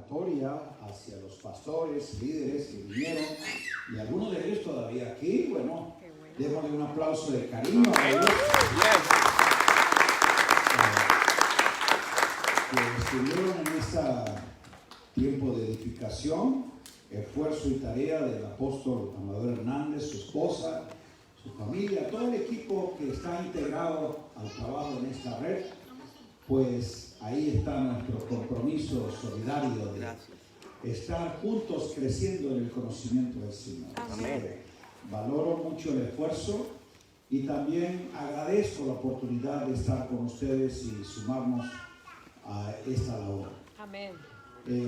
oratoria hacia los pastores, líderes que vinieron, y algunos de ellos todavía aquí. Bueno, démosle un aplauso de cariño a ellos. Que estuvieron en este tiempo de edificación, esfuerzo y tarea del apóstol Amador Hernández, su esposa, su familia, todo el equipo que está integrado al trabajo en esta red. Pues ahí está nuestro compromiso solidario de estar juntos creciendo en el conocimiento del Señor. Amén. Valoro mucho el esfuerzo y también agradezco la oportunidad de estar con ustedes y sumarnos a esta labor. Amén.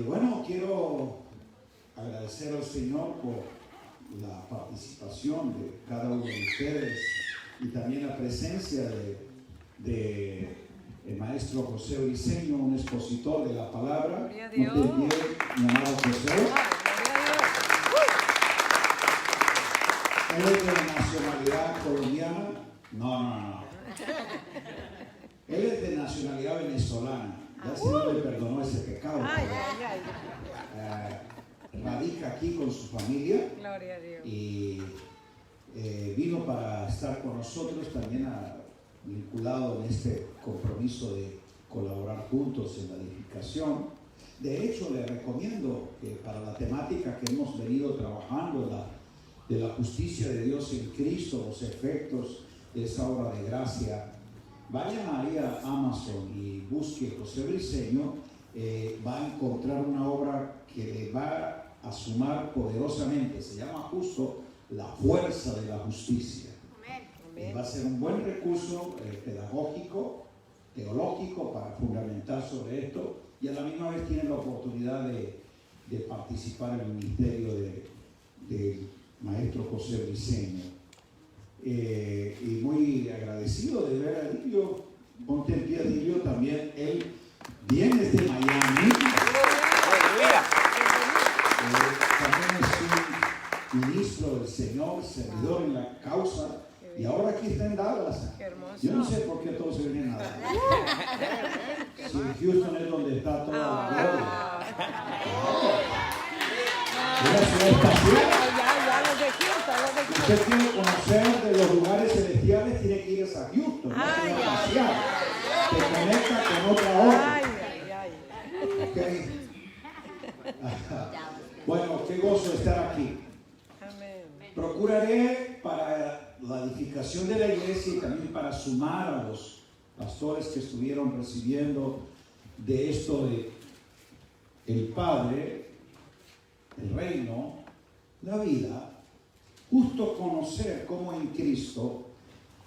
Bueno, quiero agradecer al Señor por la participación de cada uno de ustedes y también la presencia de el maestro José Briceño, un expositor de la palabra. Gloria a Dios. Muy bien, mi amado José. Él es de nacionalidad colombiana. No. Él es de nacionalidad venezolana. Ya el Señor le perdonó ese pecado. Radica aquí con su familia. Gloria a Dios. Y vino para estar con nosotros también vinculado en este compromiso de colaborar juntos en la edificación. De hecho, le recomiendo que para la temática que hemos venido trabajando, de la justicia de Dios en Cristo, los efectos de esa obra de gracia, vayan ahí a Amazon y busque José Briceño. Va a encontrar una obra que le va a sumar poderosamente. Se llama justo La Fuerza de la Justicia. Va a ser un buen recurso pedagógico, teológico, para fundamentar sobre esto, y a la misma vez tienen la oportunidad de participar en el ministerio del maestro José Briceño. Y muy agradecido de ver a Dilio. Ponte en pie, Dilio, también. Él viene desde Miami. También es un ministro del Señor, servidor en la causa. Y ahora aquí está en Dallas. Yo no sé por qué todos se vienen a Dallas. Si Houston es donde está toda la gloria. Es la ciudad espacial. Usted quiere conocer de los lugares celestiales, tiene que ir a Houston, no es espacial. Te conecta con otra hora. Okay. Bueno, qué gozo estar aquí. Procuraré para la edificación de la iglesia y también para sumar a los pastores que estuvieron recibiendo de esto de el Padre, el reino, la vida, justo conocer cómo en Cristo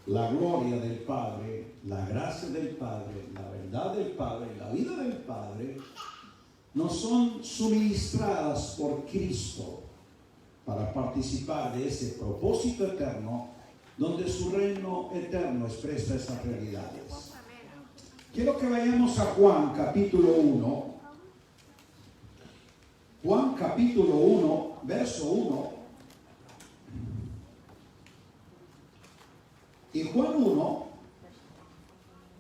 la gloria del Padre, la gracia del Padre, la verdad del Padre, la vida del Padre nos son suministradas por Cristo para participar de ese propósito eterno, donde su reino eterno expresa esas realidades. Quiero que vayamos a Juan capítulo 1. Juan capítulo 1, verso 1. Y Juan 1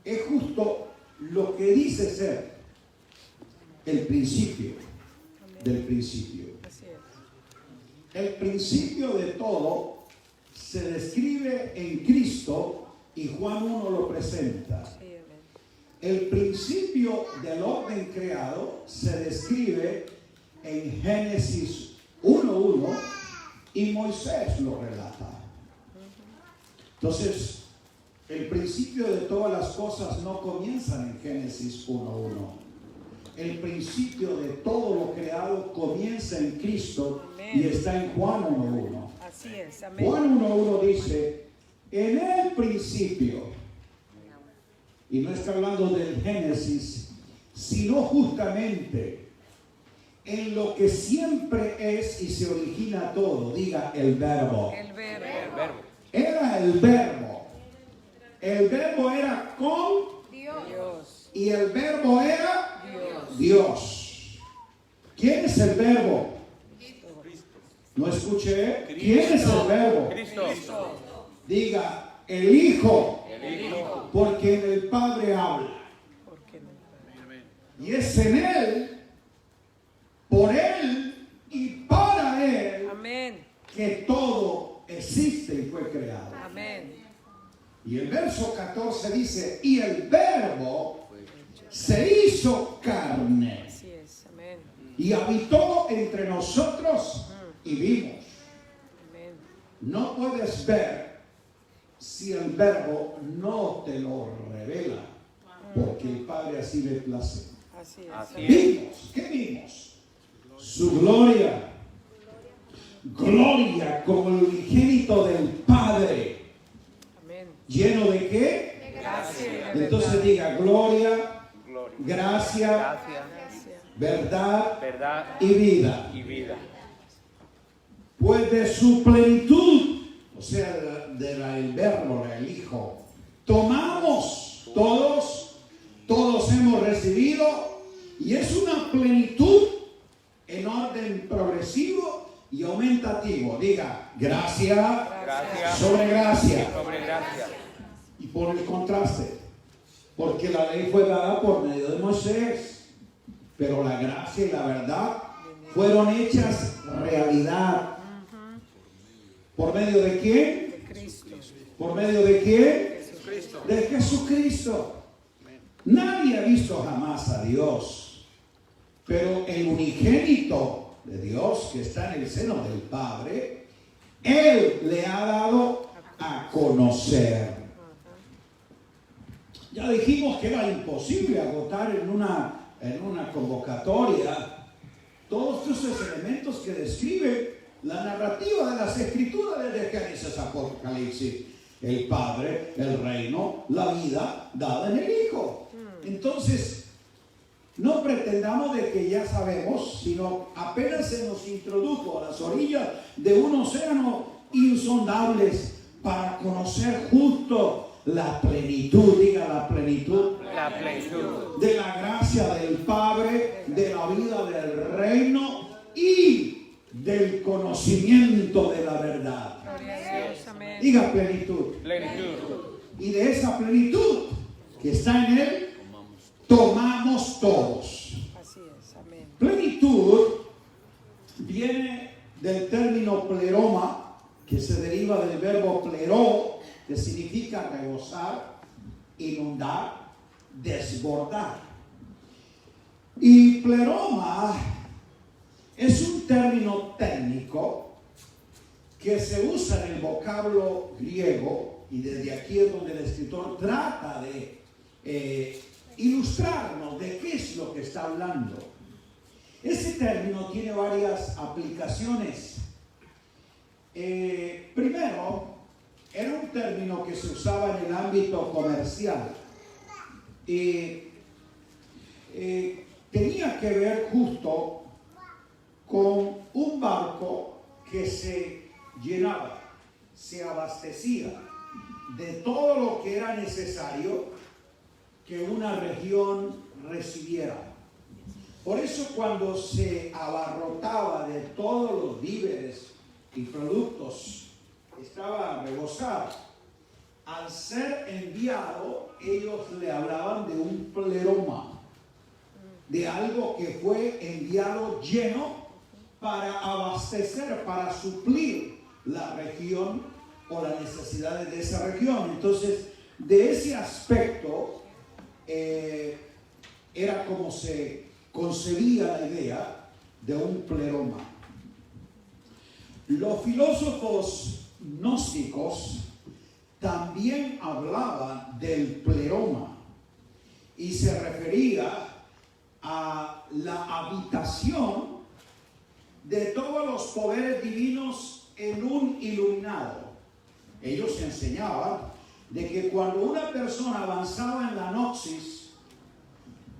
es justo lo que dice ser el principio del principio. El principio de todo se describe en Cristo y Juan 1 lo presenta. El principio del orden creado se describe en Génesis 1:1 y Moisés lo relata. Entonces, el principio de todas las cosas no comienzan en Génesis 1:1. El principio de todo lo creado comienza en Cristo. Amén. Y está en Juan 1:1. Así es, amén. Juan 1:1 dice, en el principio, y no está hablando del Génesis, sino justamente en lo que siempre es y se origina todo. Diga el verbo. El verbo. Era el verbo. El verbo era con Dios. Y el verbo era Dios. ¿Quién es el verbo? No escuché. ¿Quién es el verbo? Cristo. Diga el Hijo. Porque en el Padre habla. Y es en Él que todo existe y fue creado. Amén. Y el verso 14 dice, y el verbo se hizo carne Así es. Amén. y habitó entre nosotros y vimos. Amén. No puedes ver si el verbo no te lo revela, porque el Padre así le place. Así es. Así Amén. es. Vimos, ¿qué vimos? Su gloria. Gloria como el unigénito del Padre. Amén. ¿Lleno de qué? Gracias. y de Entonces verdad. diga gloria, Gloria. gracia, Gracia, Gracias. verdad verdad y vida. y vida. Pues de su plenitud, o sea, del verbo, del Hijo, tomamos todos hemos recibido, y es una plenitud en orden progresivo y aumentativo. Diga, gracia Gracia sobre gracia. sobre gracia. Y por el contraste, porque la ley fue dada por medio de Moisés, pero la gracia y la verdad fueron hechas realidad. ¿Por medio de quién? De Cristo. ¿Por medio de quién? Jesucristo. De Jesucristo. Nadie ha visto jamás a Dios, pero el unigénito de Dios que está en el seno del Padre, Él le ha dado a conocer. Ya dijimos que era imposible agotar en una convocatoria todos esos elementos que describen la narrativa de las Escrituras desde Génesis a Apocalipsis. El Padre, el reino, la vida dada en el Hijo. Entonces, no pretendamos de que ya sabemos, sino apenas se nos introdujo a las orillas de un océano insondables para conocer justo la plenitud, diga la plenitud, La plenitud. de la gracia del Padre, de la vida del reino y del conocimiento de la verdad. Gloria a Dios. Amén. Diga plenitud. Plenitud. Y de esa plenitud que está en Él, tomamos todos. Así es. Amén. Plenitud viene del término pleroma, que se deriva del verbo pleró, que significa rebosar, inundar, desbordar. Y pleroma es un término técnico que se usa en el vocablo griego, y desde aquí es donde el escritor trata de ilustrarnos de qué es lo que está hablando. Ese término tiene varias aplicaciones. Primero, era un término que se usaba en el ámbito comercial. Tenía que ver justo con un barco que se llenaba, se abastecía de todo lo que era necesario que una región recibiera. Por eso cuando se abarrotaba de todos los víveres y productos, estaba rebosado. Al ser enviado, ellos le hablaban de un pleroma, de algo que fue enviado lleno para abastecer, para suplir la región o las necesidades de esa región. Entonces, de ese aspecto, era como se concebía la idea de un pleroma. Los filósofos gnósticos también hablaban del pleroma y se refería a la habitación de todos los poderes divinos en un iluminado. Ellos enseñaban de que cuando una persona avanzaba en la gnosis,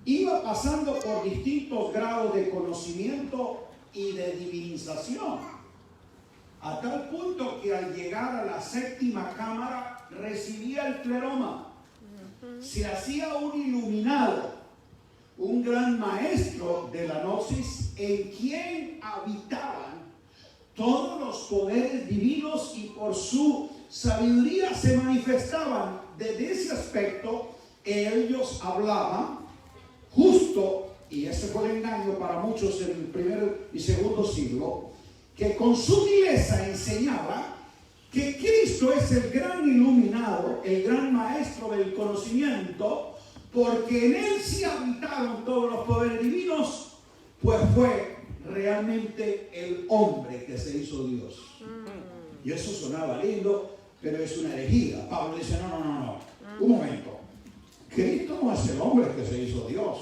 iba pasando por distintos grados de conocimiento y de divinización, a tal punto que al llegar a la séptima cámara recibía el pleroma. Se hacía un iluminado, un gran maestro de la gnosis, en quien habitaban todos los poderes divinos y por su sabiduría se manifestaban. Desde ese aspecto ellos hablaban justo, y ese fue el engaño para muchos en el primer y segundo siglo, que con su vileza enseñaba que Cristo es el gran iluminado, el gran maestro del conocimiento, porque en él sí habitaron todos los poderes divinos, pues fue realmente el hombre que se hizo Dios. Y eso sonaba lindo, pero es una herejía. Pablo dice, no, un momento. Cristo no es el hombre que se hizo Dios.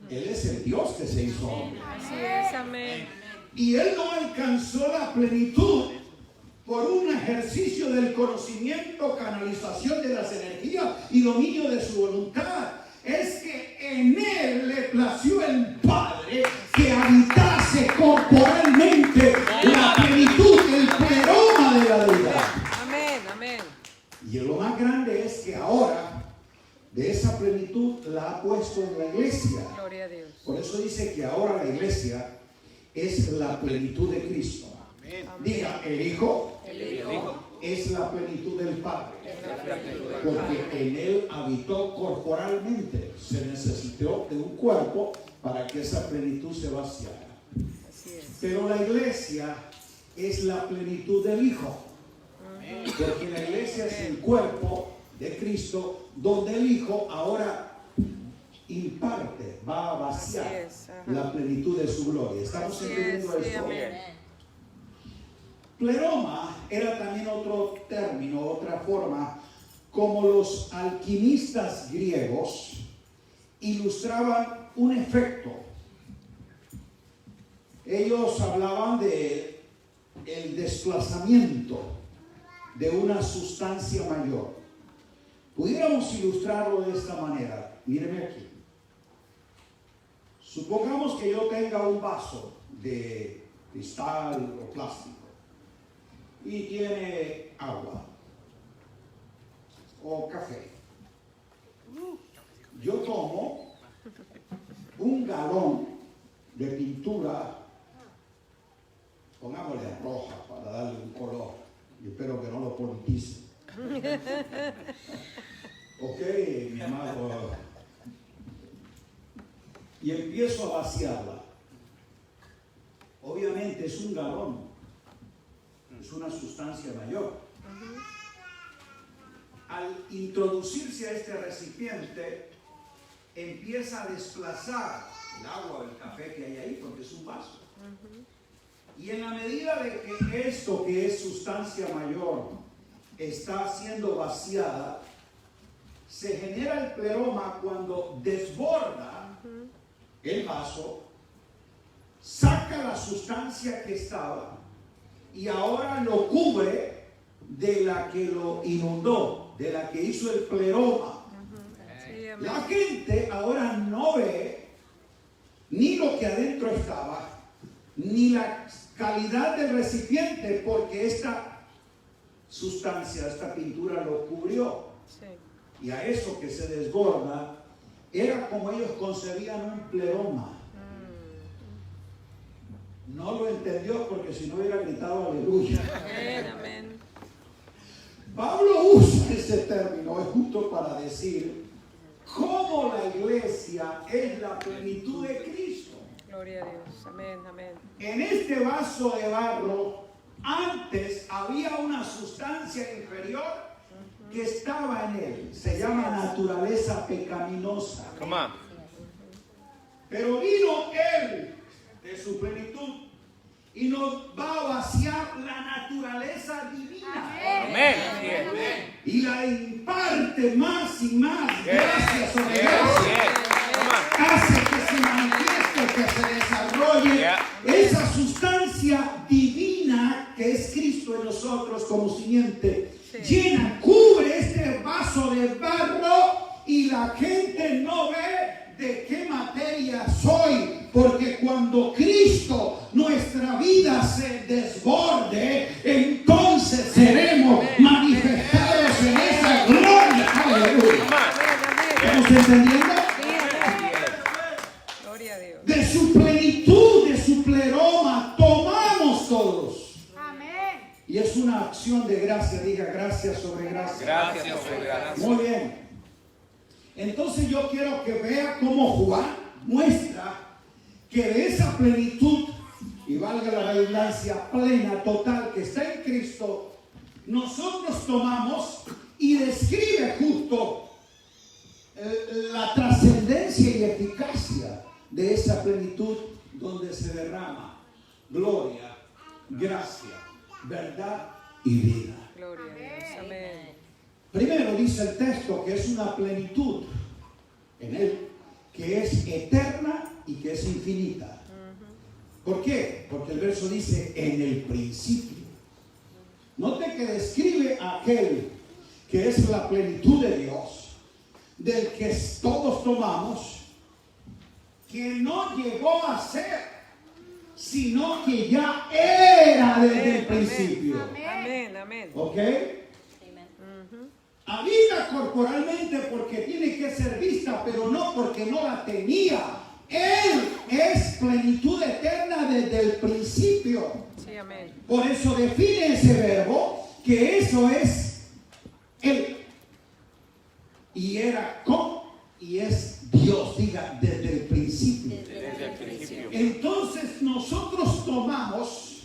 Él es el Dios que se hizo hombre. Así es, amén. Y él no alcanzó la plenitud por un ejercicio del conocimiento, canalización de las energías y dominio de su voluntad. Es que en él le plació el Padre que habitase corporalmente la plenitud, el pleroma de la deidad. Amén, amén. Y lo más grande es que ahora de esa plenitud la ha puesto en la iglesia. Gloria a Dios. Por eso dice que ahora la iglesia es la plenitud de Cristo. Amén. Diga, el Hijo El Hijo es la plenitud del Padre. es la plenitud del Porque Padre. en él habitó corporalmente. Se necesitó de un cuerpo para que esa plenitud se vaciara. Así es. Pero la iglesia es la plenitud del Hijo. Porque la iglesia es el cuerpo de Cristo, donde el Hijo ahora imparte, va a vaciar Así es, ajá. la plenitud de su gloria. ¿Estamos Así entendiendo es, sí, esto? amén. Pleroma era también otro término, otra forma, como los alquimistas griegos ilustraban un efecto. Ellos hablaban de el desplazamiento de una sustancia mayor. Pudiéramos ilustrarlo de esta manera. Míreme aquí. Supongamos que yo tenga un vaso de cristal o plástico y tiene agua o café. Yo tomo un galón de pintura, pongámosle roja para darle un color, y espero que no lo politice. Ok, mi amado. Y empiezo a vaciarla. Obviamente es un galón, es una sustancia mayor. Al introducirse a este recipiente, empieza a desplazar el agua o el café que hay ahí, porque es un vaso. Y en la medida de que esto, que es sustancia mayor, está siendo vaciada, se genera el pleroma cuando desborda el vaso, saca la sustancia que estaba y ahora lo cubre de la que lo inundó, de la que hizo el pleroma. Sí, amén. La gente ahora no ve ni lo que adentro estaba, ni la calidad del recipiente, porque esta sustancia, esta pintura lo cubrió. Sí. Y a eso que se desborda, era como ellos concebían un pleroma. No lo entendió porque si no hubiera gritado aleluya. Amén, amén. Pablo usa ese término, es justo para decir cómo la iglesia es la plenitud de Cristo. Gloria a Dios. Amén, amén. En este vaso de barro, antes había una sustancia inferior que estaba en él. Se llama naturaleza pecaminosa. Come on. Pero vino él de su plenitud y nos va a vaciar la naturaleza divina. Amén. Así es. Y la imparte más y más, Yes. gracias sobre Yes, gracia. yes. Come on. Hace que se manifieste, que se desarrolle Yeah. esa sustancia divina que es Cristo en nosotros como simiente. Sí. Llena, cubre este vaso de barro y la gente no ve de qué materia soy, porque cuando Cristo, nuestra vida se desborde, entonces seremos manifestados en esa gloria. Aleluya. Come on. ¿Estamos entendiendo? Sí, amén. Gloria a Dios. De su plenitud, de su pleroma, tomamos todos. Amén. Y es una acción de gracia, diga gracia sobre gracia. Gracias, sobre gracias. Muy bien. Entonces yo quiero que vea cómo Juan muestra que de esa plenitud, y valga la redundancia, plena, total, que está en Cristo, nosotros tomamos y describe justo la trascendencia y eficacia de esa plenitud donde se derrama gloria, gracia, verdad y vida. Gloria a Dios. Amén. Primero dice el texto que es una plenitud en él que es eterna y que es infinita. ¿Por qué? Porque el verso dice en el principio. Note que describe a aquel que es la plenitud de Dios, del que todos tomamos, que no llegó a ser, sino que ya era desde el principio. Amén. Amén. ¿Ok? Habita corporalmente porque tiene que ser vista, pero no porque no la tenía. Él es plenitud eterna desde el principio. Sí, amén. Por eso define ese verbo, que eso es Él. Y era con, y es Dios, diga, desde el principio. Desde el principio. Entonces nosotros tomamos,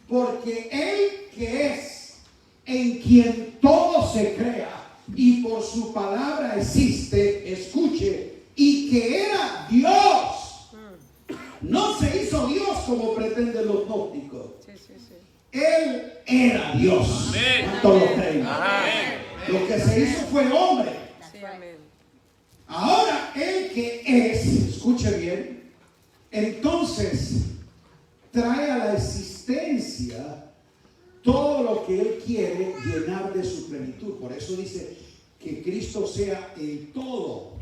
porque Él que es, en quien todo se crea, y por su palabra existe, escuche, y que era Dios. No se hizo Dios como pretenden los gnósticos. Sí, sí, sí. Él era Dios. Amén. ¿Cuánto lo creen? Amén. Lo que se hizo fue hombre. Sí, amén. Ahora Él que es, escuche bien, entonces trae a la existencia todo lo que Él quiere llenar de su plenitud. Por eso dice que Cristo sea el todo.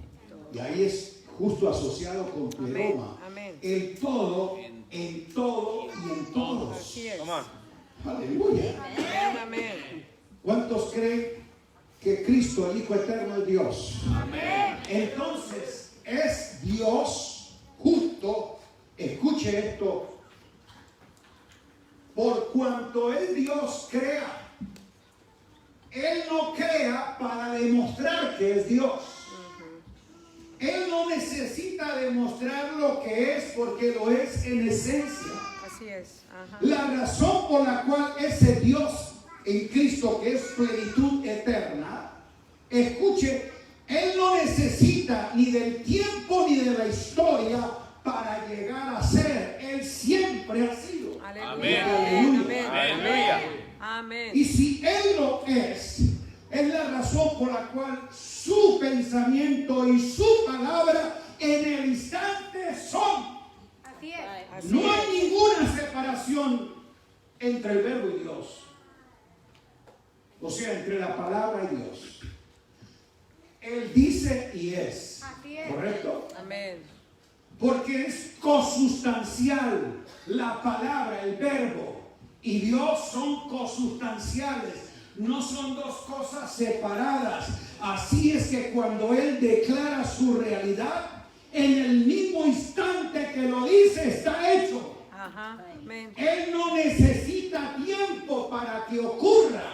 Y ahí es justo asociado con pleroma. Amén. El todo, en todo y en todos. Así es. Toma. Aleluya. Amén. Amén. ¿Cuántos creen que Cristo, el Hijo Eterno, es Dios? Amén. Entonces es Dios justo. Escuche esto. Por cuanto el Dios crea, Él no crea para demostrar que es Dios. Él no necesita demostrar lo que es porque lo es en esencia. Así es. Ajá. La razón por la cual ese Dios en Cristo, que es plenitud eterna, escuche, Él no necesita ni del tiempo ni de la historia para llegar a ser. Él siempre ha sido. Aleluya. Amén. Amén. Aleluya. Amén. Y si Él lo es la razón por la cual su pensamiento y su palabra en el instante son. Así es. Así No hay es. ninguna separación entre el verbo y Dios. O sea, entre la palabra y Dios. Él dice y es. Así es. ¿Correcto? Amén. Porque es consustancial. La palabra, el verbo y Dios son consustanciales. No son dos cosas separadas. Así es que cuando Él declara su realidad, en el mismo instante que lo dice, está hecho. Ajá. Amén. Él no necesita tiempo para que ocurra.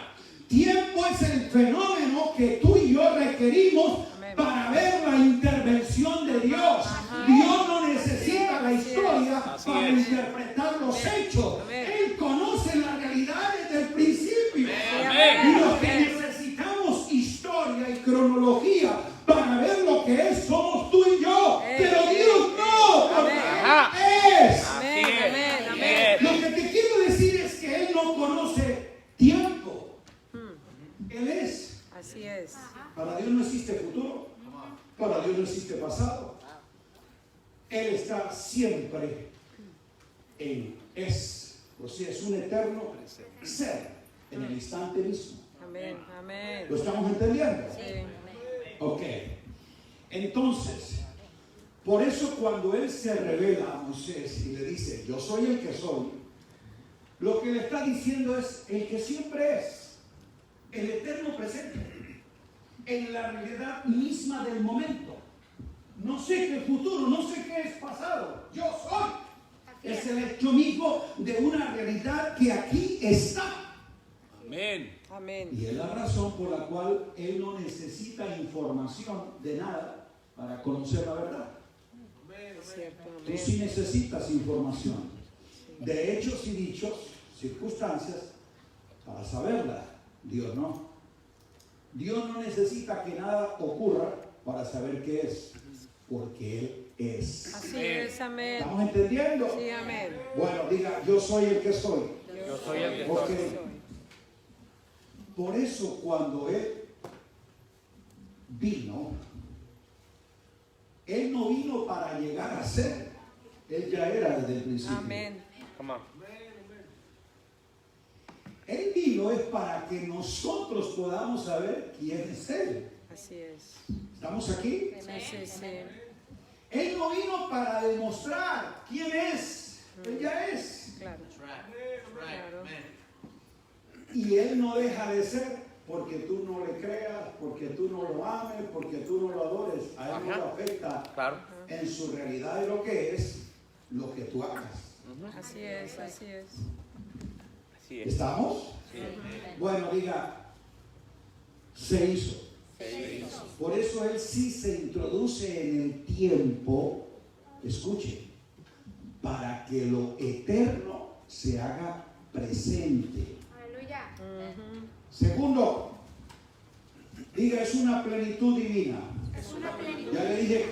Tiempo es el fenómeno que tú y yo requerimos Amén. para ver la intervención de Dios. Dios no necesita la historia Así para es. interpretar los hechos. Amén. Él conoce la realidad desde el principio. Amén. Y los que necesitamos historia y cronología para ver lo que es somos tú y yo. Pero Dios no, porque Ajá. Él es. Amén. Así es. Amén. Así Amén. es. Lo que te quiero decir es que Él no conoce tiempo. Él es. Así es. Para Dios no existe futuro. Para Dios no existe pasado. Él está siempre en es. O sea, es un eterno ser en el instante mismo. Amén. Amén. ¿Lo estamos entendiendo? Sí. Ok. Entonces, por eso cuando Él se revela a Moisés y le dice, yo soy el que soy, lo que le está diciendo es el que siempre es, el eterno presente, en la realidad misma del momento. No sé qué futuro, no sé qué es pasado, yo soy. Es el hecho mismo de una realidad que aquí está. Amén. Amén. Y es la razón por la cual Él no necesita información de nada para conocer la verdad. Es cierto. Tú Amén. sí necesitas información. de hechos y dichos, circunstancias, para saberla. Dios no. Dios no necesita que nada ocurra para saber qué es, porque Él es. Así es, amén. ¿Estamos entendiendo? Sí, amén. Bueno, diga, yo soy el que soy. Yo soy el que Ok. soy. Por eso cuando Él vino, Él no vino para llegar a ser. Él ya era desde el principio. Amén. Come on. Él vino es para que nosotros podamos saber quién es Él. Así es. ¿Estamos aquí? Sí, sí, sí. Él no vino para demostrar quién es. Él ya es. Claro. Claro. Y Él no deja de ser porque tú no le creas, porque tú no lo ames, porque tú no lo adores. A Él no le afecta Claro. en su realidad de lo que es, lo que tú hagas. Así es, así es. Así es. ¿Estamos? Sí. Bueno, diga, se hizo. Por eso Él sí se introduce en el tiempo, escuche, para que lo eterno se haga presente. Aleluya. Ujú. Segundo, diga, es una plenitud divina. Es una plenitud. Ya le dije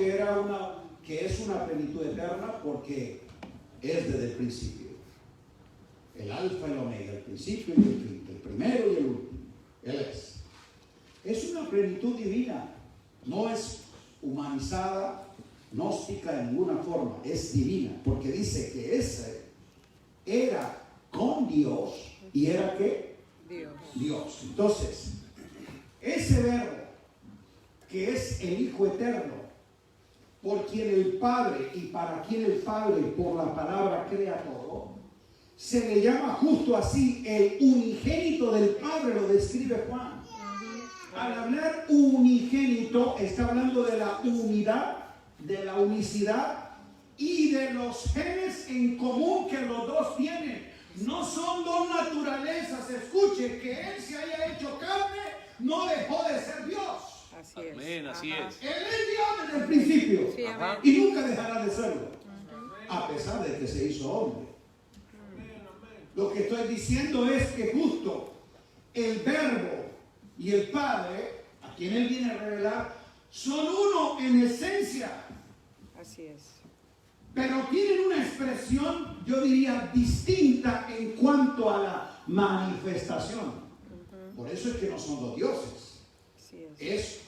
que es una plenitud eterna porque es desde el principio. El alfa y el omega, el principio y el fin, el primero y el último. Él es. Es una plenitud divina. No es humanizada, gnóstica de ninguna forma. Es divina. Porque dice que ese era con Dios y era ¿qué? Dios. Dios. Entonces, ese verbo que es el Hijo Eterno, por quien el Padre y para quien el Padre por la palabra crea todo, se le llama justo así el unigénito del Padre, lo describe Juan. Al hablar unigénito está hablando de la unidad, de la unicidad y de los genes en común que los dos tienen. No son dos naturalezas. Escuche, que Él se haya hecho carne no dejó de ser Dios. Así es. Amén, así Ajá. es. Él es Dios desde el principio Sí, amén. y nunca dejará de serlo, a pesar de que se hizo hombre. Lo que estoy diciendo es que justo el Verbo y el Padre, a quien Él viene a revelar, son uno en esencia, Así es. pero tienen una expresión, yo diría, distinta en cuanto a la manifestación. Por eso es que no son dos dioses. Así es. Es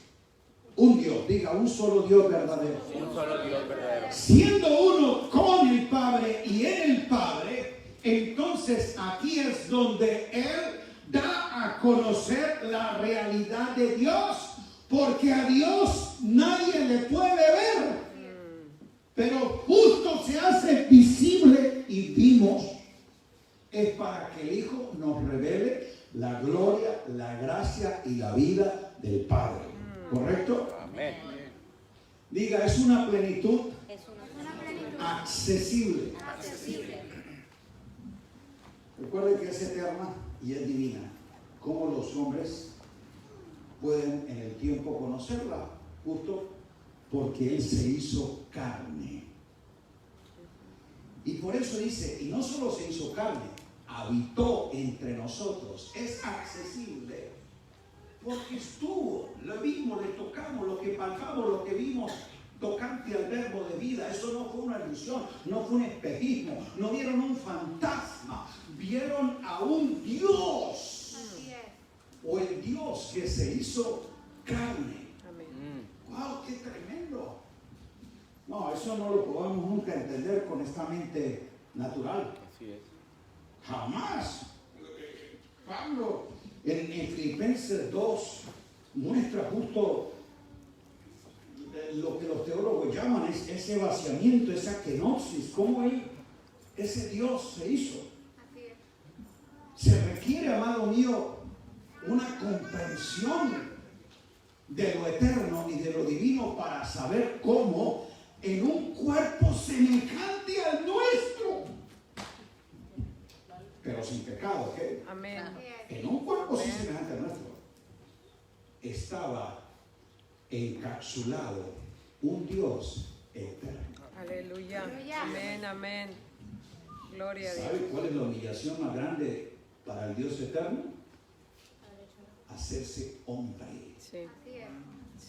un Dios, diga, un solo Dios verdadero. Un solo Dios verdadero. Siendo uno con el Padre y en el Padre, entonces aquí es donde Él da a conocer la realidad de Dios, porque a Dios nadie le puede ver, pero justo se hace visible y vimos, es para que el Hijo nos revele la gloria, la gracia y la vida del Padre. ¿Correcto? Amén. Diga, es una plenitud Es una plenitud accesible. accesible. Recuerden que es eterna y es divina. ¿Cómo los hombres pueden en el tiempo conocerla? Justo porque Él se hizo carne. Y por eso dice, y no solo se hizo carne, habitó entre nosotros. Es accesible porque estuvo, lo vimos, le tocamos, lo que palpamos, lo que vimos tocante al verbo de vida. Eso no fue una ilusión, no fue un espejismo, no vieron un fantasma, vieron a un Dios, Así es. o el Dios que se hizo carne. Amén. ¡Wow! ¡Qué tremendo! No, eso no lo podemos nunca entender con esta mente natural. Así es. Jamás. Pablo en Filipenses 2 muestra justo lo que los teólogos llaman ese vaciamiento, esa kenosis, cómo ese Dios se hizo. Así es. Se requiere, amado mío, una comprensión de lo eterno y de lo divino para saber cómo en un cuerpo semejante al nuestro, pero sin pecado, ¿ok? Amén. Así es. En un cuerpo sí semejante al nuestro, estaba encapsulado un Dios eterno. Aleluya. Aleluya. Amén, amén. Gloria a Dios. ¿Sabe cuál es la humillación más grande para el Dios eterno? Hacerse hombre. Sí, Así es.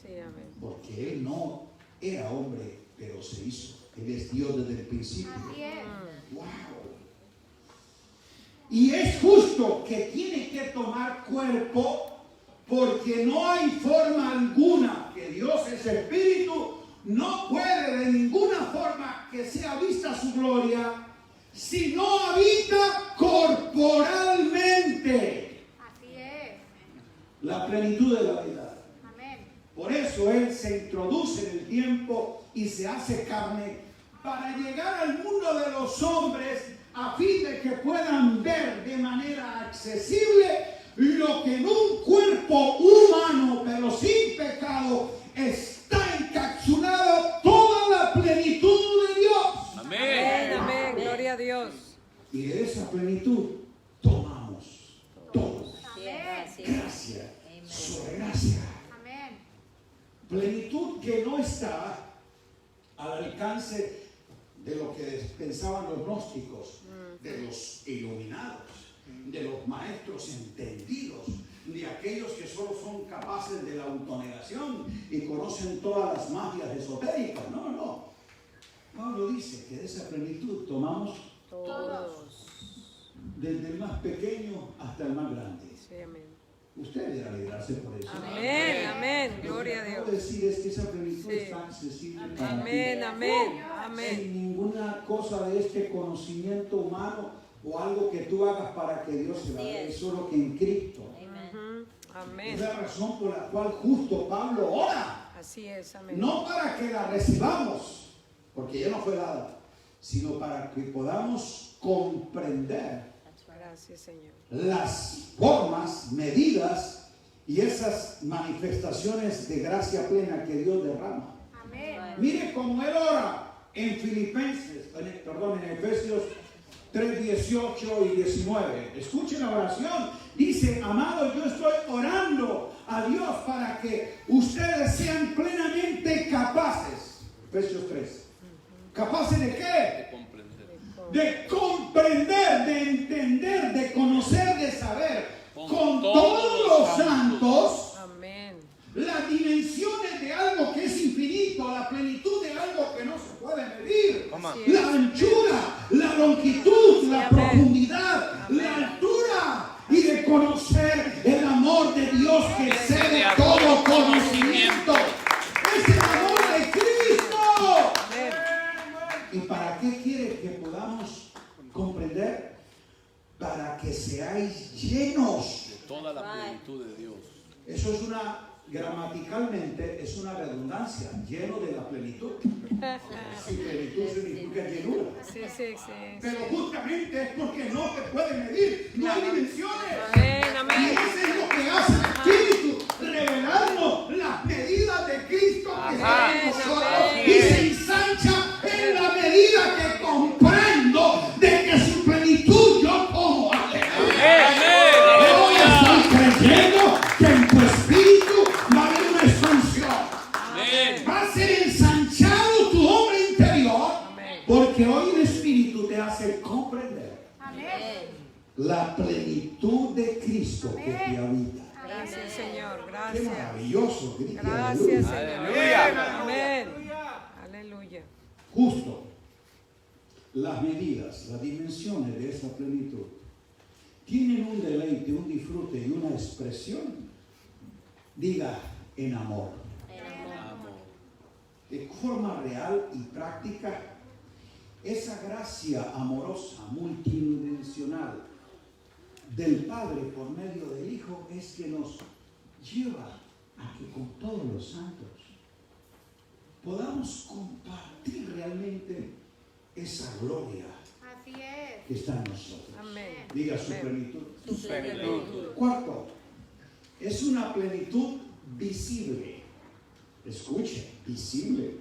sí, amén. Porque Él no era hombre, pero se hizo. Él es Dios desde el principio. Así es. ¡Wow! Y es justo que tiene que tomar cuerpo, porque no hay forma alguna que Dios es espíritu, no puede de ninguna forma que sea vista su gloria si no habita corporalmente Así es. la plenitud de la vida. Amén. Por eso Él se introduce en el tiempo y se hace carne para llegar al mundo de los hombres a fin de que puedan ver de manera accesible lo que en un cuerpo humano pero sin pecado está encapsulado toda la plenitud de Dios. Amén, amén. Gloria a Dios. Y de esa plenitud tomamos todos. Amén. Gracia sobre gracia. Amén. Plenitud que no está al alcance de lo que pensaban los gnósticos, de los iluminados, de los maestros entendidos, de aquellos que solo son capaces de la autonegación y conocen todas las magias esotéricas. No, no. Pablo dice que de esa plenitud tomamos Todos. desde el más pequeño hasta el más grande. Sí, amén. Usted debe alegrarse por eso. Amén, amén. Lo que Gloria a acabo Dios. de decir es que esa plenitud Sí. es tan accesible para Amén, ti. amén, amén. Sin ninguna cosa de este conocimiento humano o algo que tú hagas para que Dios se la dé, es solo que en Cristo. Ujú. Es Amén. la razón por la cual justo Pablo ora, Así es, amén. no para que la recibamos, porque ya no fue dada, sino para que podamos comprender Gracias, Señor. las formas, medidas y esas manifestaciones de gracia plena que Dios derrama. Amén. Mire cómo él ora en en Efesios 3, 18 y 19. Escuchen la oración. Dice: amado, yo estoy orando a Dios para que ustedes sean plenamente capaces. Efesios 3. ¿Capaces de qué? De comprender. De comprender, de entender, de conocer, de saber con todos todos los los santos Amén. las dimensiones de algo que es infinito, la plenitud de algo que no se puede medir, Toma. Así es. la anchura, la longitud, Sí, la amén. profundidad, Amén. la altura, y de conocer el amor de Dios que excede a todo todo conocimiento. Es el amor de Cristo. Amén. ¿Y para qué quiere que podamos comprender? Para que seáis llenos. De toda la plenitud de Dios. Eso es gramaticalmente es una redundancia, lleno de la plenitud. Si plenitud significa llenura. Sí, sí, sí. Pero justamente es porque no se puede medir, no hay dimensiones. Amén, Y amén. eso es lo que hace el Espíritu, revelarnos las medidas de Cristo que está en Amén, nosotros amén. y se ensancha en la medida que comprendo de que su plenitud yo como. Hoy estoy creyendo que en tu espíritu va a haber una expansión. Amén. Va a ser ensanchado tu hombre interior, Amén. porque hoy el espíritu te hace comprender Amén. la plenitud de Cristo que te habita. Gracias, Señor. Qué Gracias. maravilloso, grite Gracias, aleluya. Señor. Aleluya. Amén. Aleluya. Justo las medidas, las dimensiones de esa plenitud tienen un deleite, un disfrute y una expresión. Diga, en amor. Amor. De forma real y práctica, esa gracia amorosa, multidimensional del Padre por medio del Hijo es que nos lleva a que con todos los santos podamos compartir realmente esa gloria Así es. que está en nosotros. Amén. Diga su Amén. plenitud. Su plenitud. Cuarto, es una plenitud visible. Escuche, visible.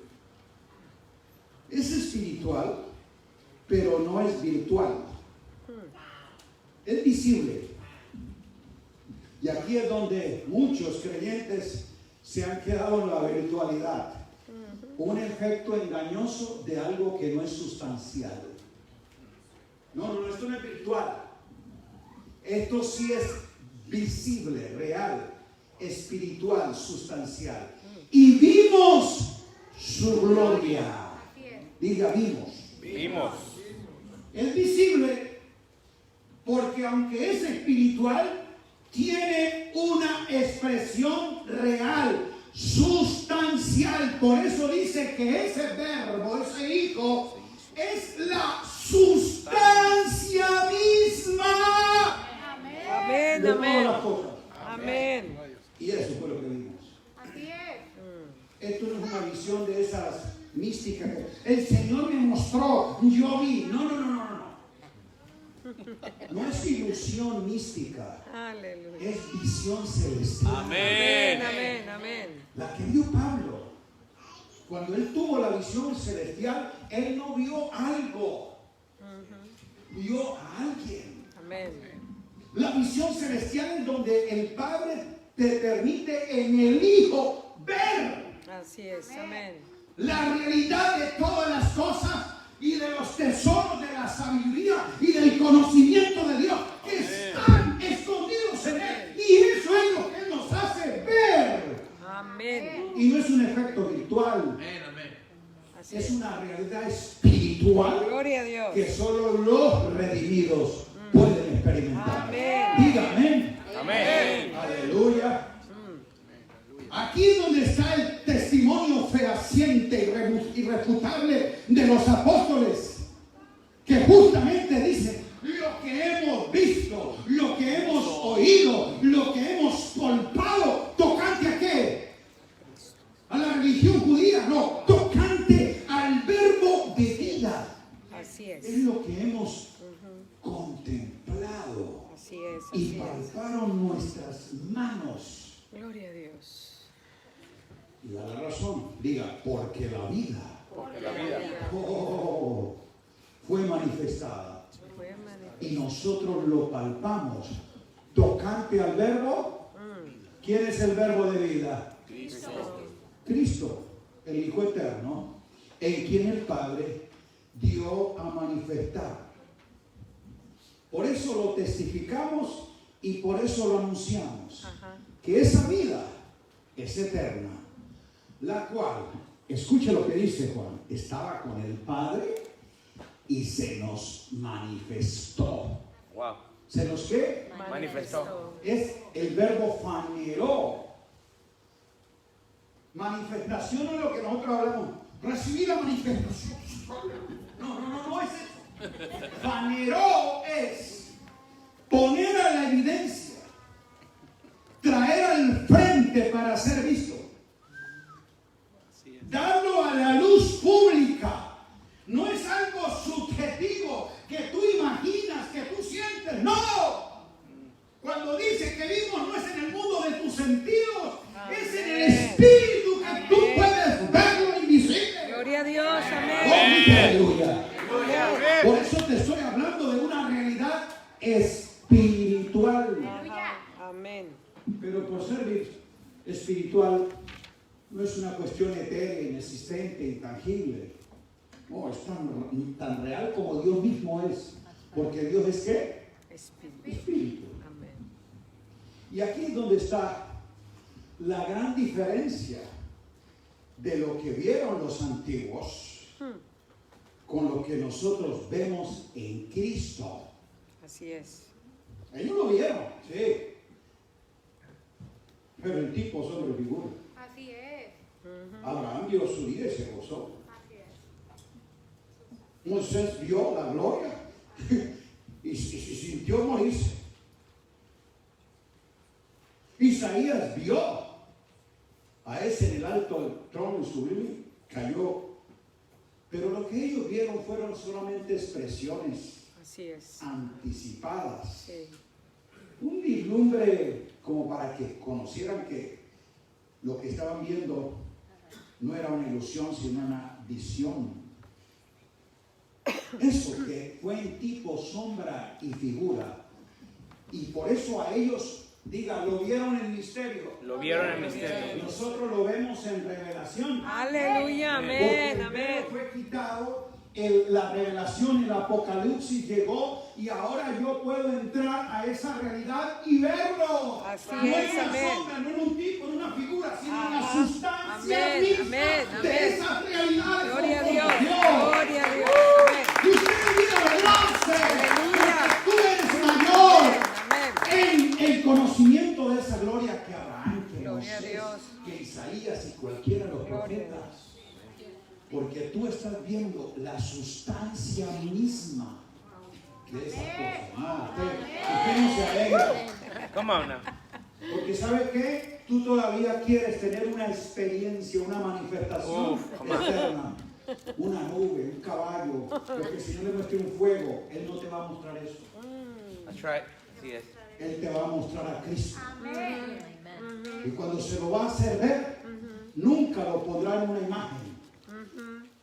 Es espiritual, pero no es virtual. Es visible. Y aquí es donde muchos creyentes se han quedado en la virtualidad. Un efecto engañoso de algo que no es sustancial. No esto no es virtual. Esto sí es visible, real, espiritual, sustancial. Y vimos su gloria. Así es. Diga, vimos. Vimos. Es visible porque aunque es espiritual, tiene una expresión real, sustancial. Por eso dice que ese verbo, ese hijo, es la sustancia misma Amén, de todas amén. las cosas. Amén. Y eso fue lo que vimos. Así es. Esto no es una visión de esas místicas que el Señor me mostró, yo vi. No. No es ilusión mística, Aleluya. es visión celestial. Amén. Amén, amén. La que vio Pablo. Cuando él tuvo la visión celestial, él no vio algo, vio a alguien. Amén. La visión celestial es donde el Padre te permite en el Hijo ver Así es, amén. la realidad de todas las cosas y de los tesoros de la sabiduría y del conocimiento de Dios que están escondidos en Él. Y eso es lo que Él nos hace ver. Amén. Y no es un efecto virtual, Así es es. una realidad espiritual Gloria a Dios. que solo los redimidos pueden experimentar. Amén. Diga amén. Amén. Aleluya. Aquí es donde está el testimonio fehaciente y irrefutable de los apóstoles, que justamente dicen lo que hemos visto, lo que hemos oído, lo que hemos palpado, tocante a qué, a la religión judía, no, tocante al verbo de vida, Así es. es lo que hemos contemplado Así es. y Así es. palparon nuestras manos. Gloria a Dios. Y da la razón, diga, porque la vida La vida. fue manifestada Fue manifestado. y nosotros lo palpamos. Tocante al verbo, ¿quién es el verbo de vida? Cristo. Cristo, el Hijo Eterno, en quien el Padre dio a manifestar. Por eso lo testificamos y por eso lo anunciamos. Ajá. Que esa vida es eterna, la cual, escuche lo que dice Juan, estaba con el Padre y se nos manifestó. Wow. ¿Se nos qué? Manifestó. Es el verbo faneró. Manifestación es lo que nosotros hablamos. Recibir la manifestación. No es eso. Faneró es poner a la evidencia, traer al frente para ser visto, darlo a la luz pública. No es algo subjetivo que tú imaginas, que tú sientes. No. Cuando dice que vimos, no es en el mundo de tus sentidos, es en el espíritu que tú puedes ver lo invisible. Gloria a Dios. Oh, Amén. aleluya. Por eso te estoy hablando de una realidad espiritual. Ajá. Amén. Pero por ser espiritual, no es una cuestión etérea, inexistente, intangible. No, es tan real como Dios mismo es. Porque Dios es ¿qué? Espíritu. Espíritu. Amén. Y aquí es donde está la gran diferencia de lo que vieron los antiguos con lo que nosotros vemos en Cristo. Así es. Ellos lo vieron, sí. Pero el tipo es hombre figura. Así es. Abraham vio su vida y se gozó. Así es. Moisés vio la gloria y sintió morirse. Isaías vio a ese en el alto trono sublime, cayó. Pero lo que ellos vieron fueron solamente expresiones Así es. anticipadas. Sí. Un vislumbre como para que conocieran que lo que estaban viendo no era una ilusión, sino una visión. Eso que fue en tipo, sombra y figura. Y por eso a ellos, diga, lo vieron en misterio. Lo vieron en el misterio. Nosotros lo vemos en revelación. Aleluya. Porque Amén. el velo Amén. fue quitado la revelación, el apocalipsis llegó y ahora yo puedo entrar a esa realidad y verlo. Así no es, en una amén. sombra, no en un tipo, en una figura, sino en la Ajá. sustancia Amén, misma amén, de amén. esas realidades. Gloria a como Dios. Dios. Gloria a Dios. Amén. Y usted viene a alegrarse Aleluya. porque tú eres mayor Amén. en el conocimiento de esa gloria que Abraham, que Gloria a Moisés, Dios. que Isaías y cualquiera de los Gloria a profetas. Porque tú estás viendo la sustancia misma de esa cosa. Usted no se alegra. Come on now. Porque ¿sabe qué? Tú todavía quieres tener una experiencia, una manifestación Uf, come on. eterna. Una nube, un caballo. Porque si no le muestre un fuego, Él no te va a mostrar eso. That's right. Así es. Él te va a mostrar a Cristo. Amén. Y cuando se lo va a hacer ver, nunca lo pondrá en una imagen.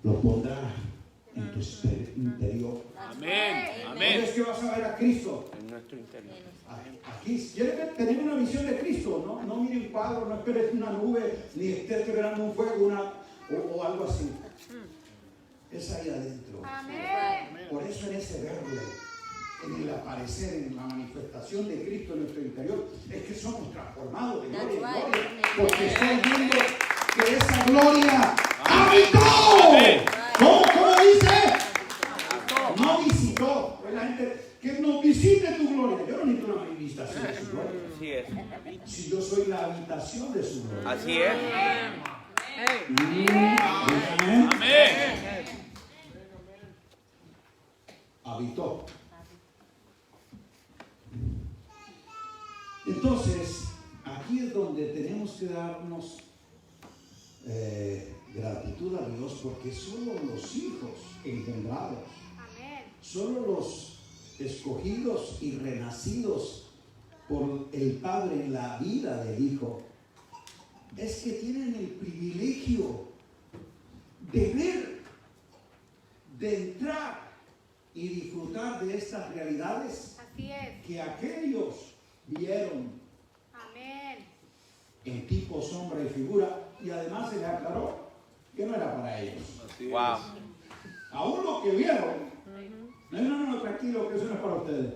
Lo pondrá en tu interior. Amén. ¿Dónde Amén. es que vas a ver a Cristo? En nuestro interior. Aquí. ¿Quieres tener una visión de Cristo? No mire un cuadro, no esperes una nube, ni estés esperando un fuego o algo así. Es ahí adentro. Amén. Por eso en ese verde, en el aparecer, en la manifestación de Cristo en nuestro interior, es que somos transformados de gloria en gloria. Porque estoy viendo que esa gloria habitó. ¿Cómo dice? No visitó. Pues la gente que nos visite tu gloria. Yo no necesito una visitación de su gloria. Así es. Si yo soy la habitación de su gloria. Así es. Amén. Amén. Habitó. Entonces, aquí es donde tenemos que darnos gratitud a Dios, porque solo los hijos engendrados, Amén. solo los escogidos y renacidos por el Padre en la vida del Hijo, es que tienen el privilegio de ver, de entrar y disfrutar de estas realidades Así es. que aquellos vieron Amén. en tipo, sombra y figura, y además se les aclaró que no era para ellos. Wow. Aún lo que vieron, no, tranquilo, que eso no es para ustedes.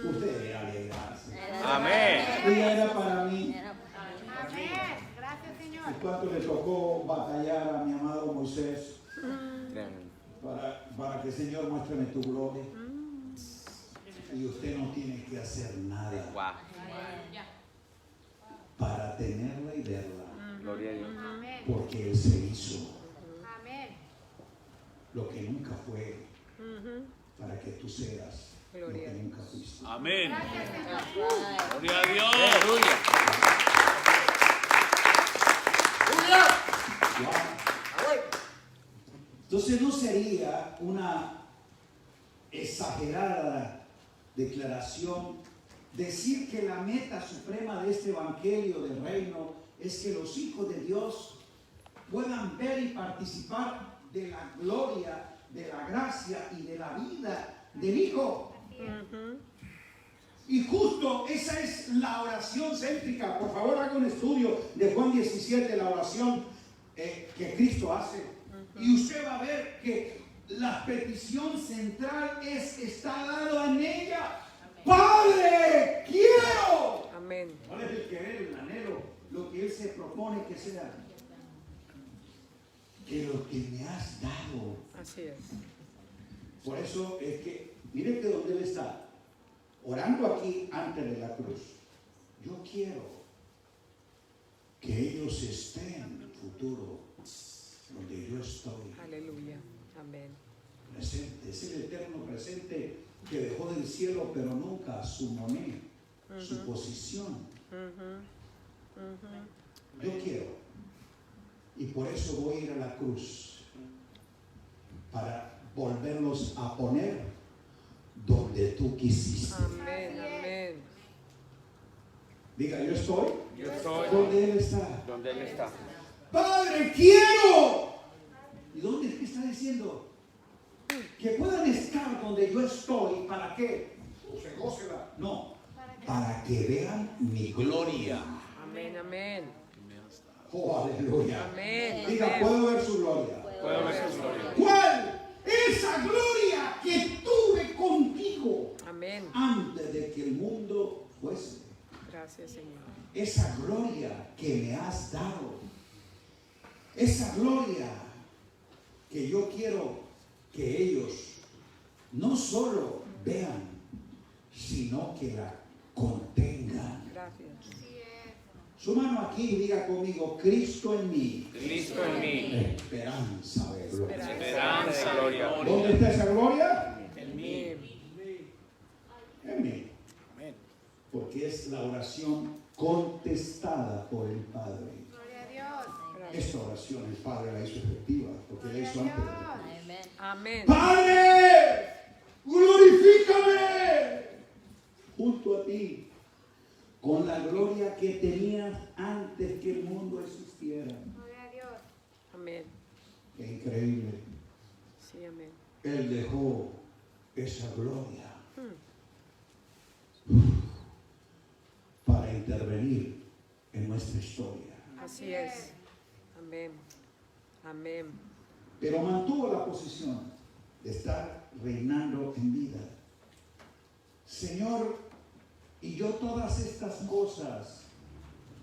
Ustedes alegrarse. Amén. Ella era para mí. Amén. Gracias, Señor. ¿Y cuánto le tocó batallar a mi amado Moisés para que el Señor muéstrame tu gloria? Y usted no tiene que hacer nada Wow. para tenerla y verla, Gloria a Dios. Amén. porque Él se hizo Amén. lo que nunca fue, para que tú seas lo Gloria que a nunca fuiste. Amén. Gracias, Señor. Gloria a Dios. Aleluya. Entonces no sería una exagerada declaración decir que la meta suprema de este evangelio del reino es que los hijos de Dios puedan ver y participar de la gloria, de la gracia y de la vida del Hijo. Y justo esa es la oración céntrica. Por favor, haga un estudio de Juan 17, la oración que Cristo hace. Y usted va a ver que la petición central está dada en ella. Padre, quiero. Amén. ¿Cuál es el querer, el anhelo? Lo que Él se propone que sea. Que lo que me has dado. Así es. Por eso es que, mire que donde Él está, orando aquí antes de la cruz. Yo quiero que ellos estén en el futuro donde yo estoy Aleluya. Amén. presente. Es el eterno presente que dejó del cielo, pero nunca asumió su posición. Yo quiero. Y por eso voy a ir a la cruz, para volverlos a poner donde tú quisiste. Amén. Amén. Diga, yo estoy Yo estoy donde Él está. donde Él está. Padre, quiero. ¿Y dónde es que está diciendo? Que puedan estar donde yo estoy. ¿Para qué? Se gócela. No. Para que vean mi gloria. Amén. Amén. Oh, aleluya. Amén. Diga, Amén. puedo ver su gloria. Puedo ver su gloria. ¿Cuál? Esa gloria que tuve contigo Amén. antes de que el mundo fuese. Gracias, Señor. Esa gloria que me has dado. Esa gloria que yo quiero que ellos no solo vean, sino que la contengan. Gracias. Así es. Su mano aquí y diga conmigo, Cristo en mí, Cristo en mí. esperanza de gloria. Esperanza de gloria. ¿Dónde está esa gloria? En mí. En mí. Amén. Porque es la oración contestada por el Padre. Gloria a Dios. Esta oración el Padre la hizo efectiva, porque la Gloria hizo a antes de Dios. Amén. Padre, glorifícame junto a ti con la gloria que tenías antes que el mundo existiera. Gloria a Dios. Amén. Qué increíble. Sí, amén. Él dejó esa gloria para intervenir en nuestra historia. Así es. Amén. Amén. Pero mantuvo la posición de estar reinando en vida. Señor, y yo todas estas cosas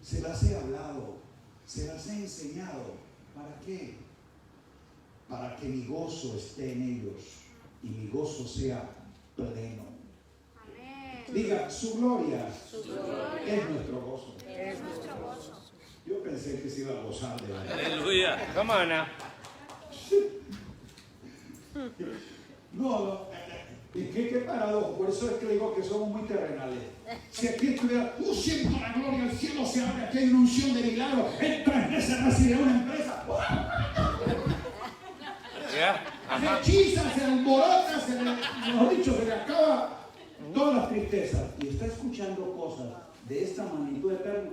se las he hablado, se las he enseñado. ¿Para qué? Para que mi gozo esté en ellos y mi gozo sea pleno. Amén. Diga, su gloria es nuestro gozo. Es nuestro gozo. Yo pensé que se iba a gozar de la Aleluya. Come on now. No, y qué paradojo, por eso es que digo que somos muy terrenales. Si aquí estuviera, siento la gloria, el cielo se abre, aquí hay una unción de milagro, en 3 meses recibiré una empresa. Yeah. Se Ajá. hechiza, se alborota, mejor dicho, se le acaba todas las tristezas. Y está escuchando cosas de esta magnitud eterna.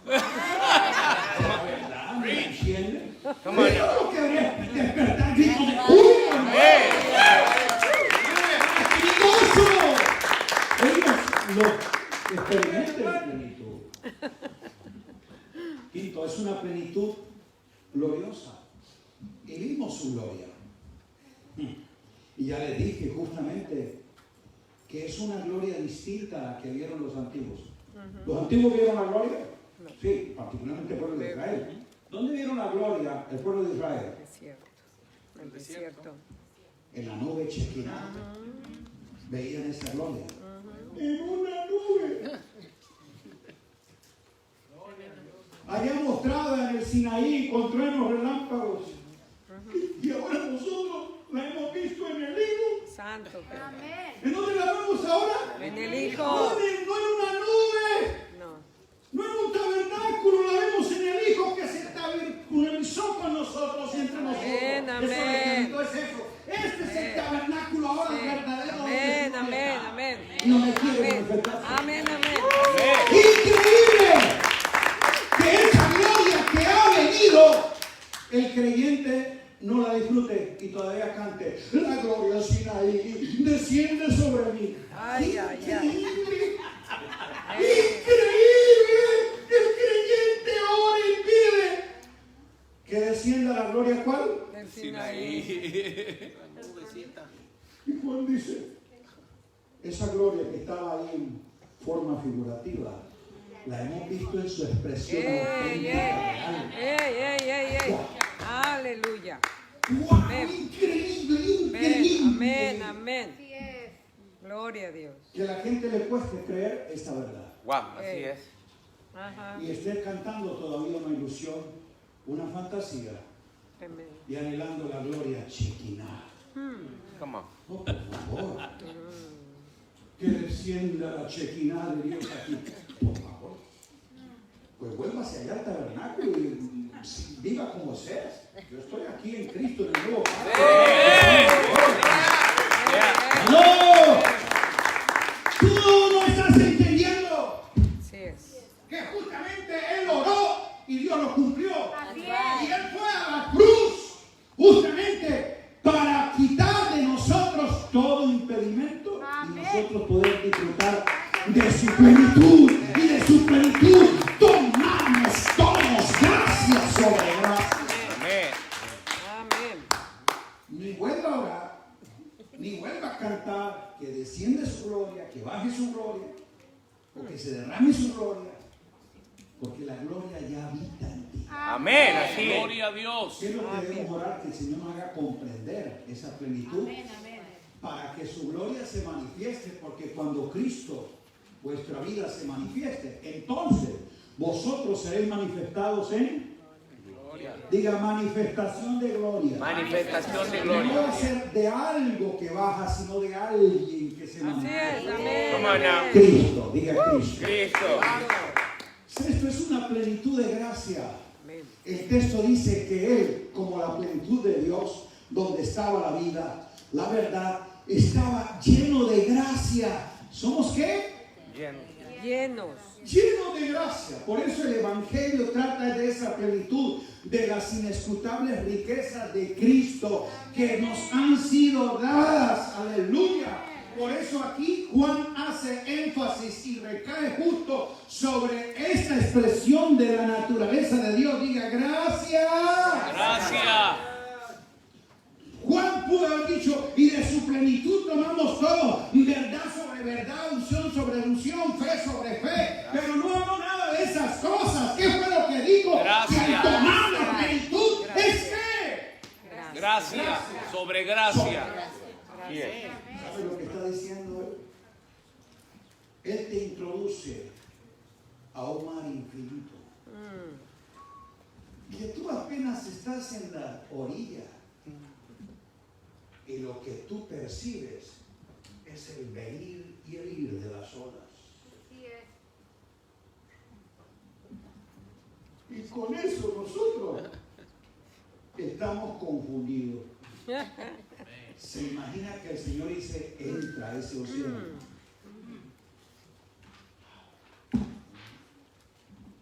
¿La verdad? ¿Me entiende? Come on Yo now. creo que debería despertar gritos de júbilo. Amén. Ellos lo experimentan en plenitud. Quinto, es una plenitud gloriosa. Y vimos su gloria. Y ya les dije justamente que es una gloria distinta a la que vieron los antiguos. ¿Los antiguos vieron la gloria? Sí, particularmente el pueblo de Israel. ¿Dónde vieron la gloria el pueblo de Israel? Desierto. El desierto. En la nube Chequinah. Veían esa gloria. En una nube. Allá mostrada en el Sinaí con truenos relámpagos. Y ahora nosotros la hemos visto en el Hijo. Santo. Amén. ¿En dónde la vemos ahora? En el Hijo. No en una nube. No. No en un tabernáculo, la vemos en el Hijo que se tabernalizó con nosotros y entre nosotros. Amén, amén. Eso es bonito, es eso. Este es el tabernáculo ahora Sí. verdadero. Amén, amén, amén. No me quiere Amén. manifestar. Amén, amén. Increíble que esa gloria que ha venido, el creyente no la disfrute y todavía cante. La gloria Sinaí desciende sobre mí. Ay, ay, ay. Increíble. Increíble. El creyente ora y pide que descienda la gloria. ¿Cuál? Del Sinaí. Y Juan dice, esa gloria que estaba ahí en forma figurativa, la hemos visto en su expresión Ey, auténtica, real. ey. Aleluya. ¡Wow! Amén. Increíble, Amén, increíble. amén. Así es. Gloria a Dios. Que a la gente le cueste creer esta verdad. Wow, así es. Ajá. Y esté cantando todavía una ilusión, una fantasía, Amén. y anhelando la gloria Chequinah. Come on. Oh, por favor. Que descienda la Chequinah de Dios aquí. Por favor. Pues vuélvase allá al tabernáculo y viva como seas. Yo estoy aquí en Cristo, en el nuevo ¡No! Tú no estás entendiendo Así es. que justamente Él oró y Dios lo cumplió. Así Y es. Él fue a la cruz justamente para quitar de nosotros todo impedimento y Amén. nosotros poder disfrutar de su plenitud. Y de su plenitud tomamos todos gracias sobre gracia. Amén. Amén. Ni vuelva descienda su gloria, que baje su gloria, o que se derrame su gloria, porque la gloria ya habita en ti. Amén. Así es. Gloria a Dios. ¿Qué es lo que debemos orar? Que el Señor nos haga comprender esa plenitud para que su gloria se manifieste, porque cuando Cristo, vuestra vida se manifieste, entonces vosotros seréis manifestados en, diga, manifestación de gloria. Manifestación de No va gloria. a ser de algo que baja, sino de alguien que se Así manifiesta. es. Amén. Come on now. Cristo, diga Cristo. Cristo. Esto es una plenitud de gracia. Amén. El texto dice que Él, como la plenitud de Dios, donde estaba la vida, la verdad, estaba lleno de gracia. ¿Somos qué? Lleno. Llenos. Lleno de gracia. Por eso el Evangelio trata de esa plenitud, de las inescrutables riquezas de Cristo que nos han sido dadas. Aleluya. Por eso aquí Juan hace énfasis y recae justo sobre esta expresión de la naturaleza de Dios. Diga, gracias. Gracias. Juan pudo haber dicho, y de su plenitud tomamos todo, verdad sobre verdad, unción sobre unción, fe sobre fe, pero no habló nada de esas cosas. ¿Qué fue lo que dijo? Gracias. Que al tomar la plenitud es que. Gracias. Sobre gracia. Así es. ¿Sabe lo que está diciendo él? Él te introduce a un mar infinito. Que tú apenas estás en la orilla. Y lo que tú percibes es el venir y el ir de las olas. Así es. Y con eso nosotros estamos confundidos. Se imagina que el Señor dice, entra a ese océano.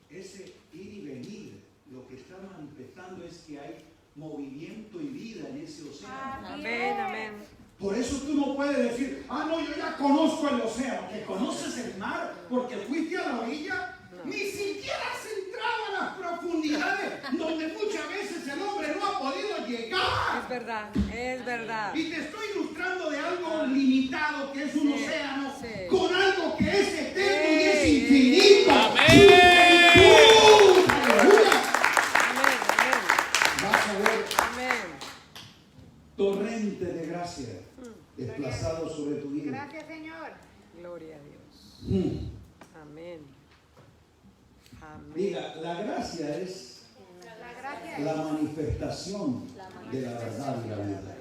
Ese ir y venir, lo que está manifestando es que hay movimiento y vida en ese océano. Amén. Amén. Por eso tú no puedes decir, no, yo ya conozco el océano. Que conoces el mar porque fuiste a la orilla. Ni siquiera has entrado a las profundidades donde muchas veces el hombre no ha podido llegar. Es verdad. Es verdad. Y te estoy ilustrando de algo limitado que es un Sí, océano sí. con algo que es eterno y es Sí, infinito. Amén. ¡Aleluya! Amén. Amén. Vas a ver Amén. torrente de gracia desplazado sobre tu vida. Gracias, Señor. Gloria a Dios. Mm. Amén. Amén. Diga, la gracia es La gracia la manifestación de la verdad y la vida.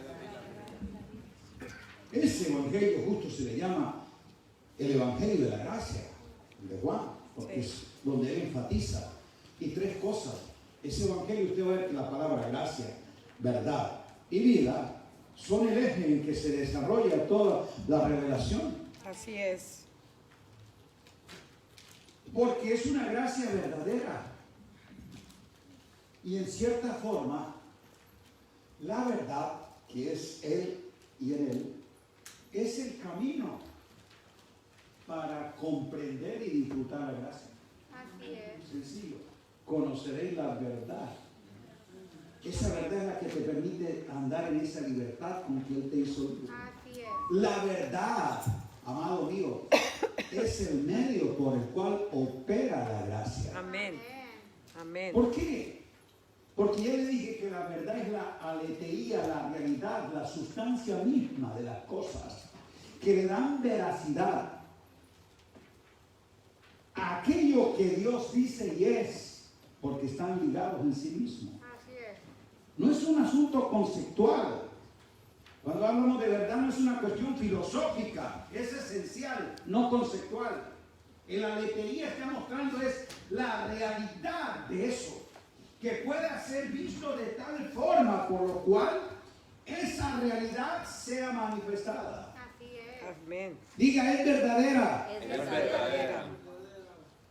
Ese evangelio justo se le llama el evangelio de la gracia de Juan, porque es donde él enfatiza. Y tres cosas. Ese evangelio usted va a ver que la palabra gracia, verdad y vida son el eje en que se desarrolla toda la revelación. Así es. Porque es una gracia verdadera. Y en cierta forma, la verdad, que es Él y en Él, es el camino para comprender y disfrutar la gracia. Así es. Sencillo. Conoceréis la verdad. Esa verdad es la que te permite andar en esa libertad con que Él te hizo libre. Así es. La verdad, amado mío, es el medio por el cual opera la gracia. Amén. Amén. ¿Por qué? Porque ya le dije que la verdad es la aleteía, la realidad, la sustancia misma de las cosas que le dan veracidad a aquello que Dios dice y es, porque están ligados en sí mismos. Así es. No es un asunto conceptual. Cuando hablamos de verdad no es una cuestión filosófica, es esencial, no conceptual. En la aleteía está mostrando es la realidad de eso, que pueda ser visto de tal forma por lo cual esa realidad sea manifestada. Así es. Amén. Diga, es verdadera. Es verdadera.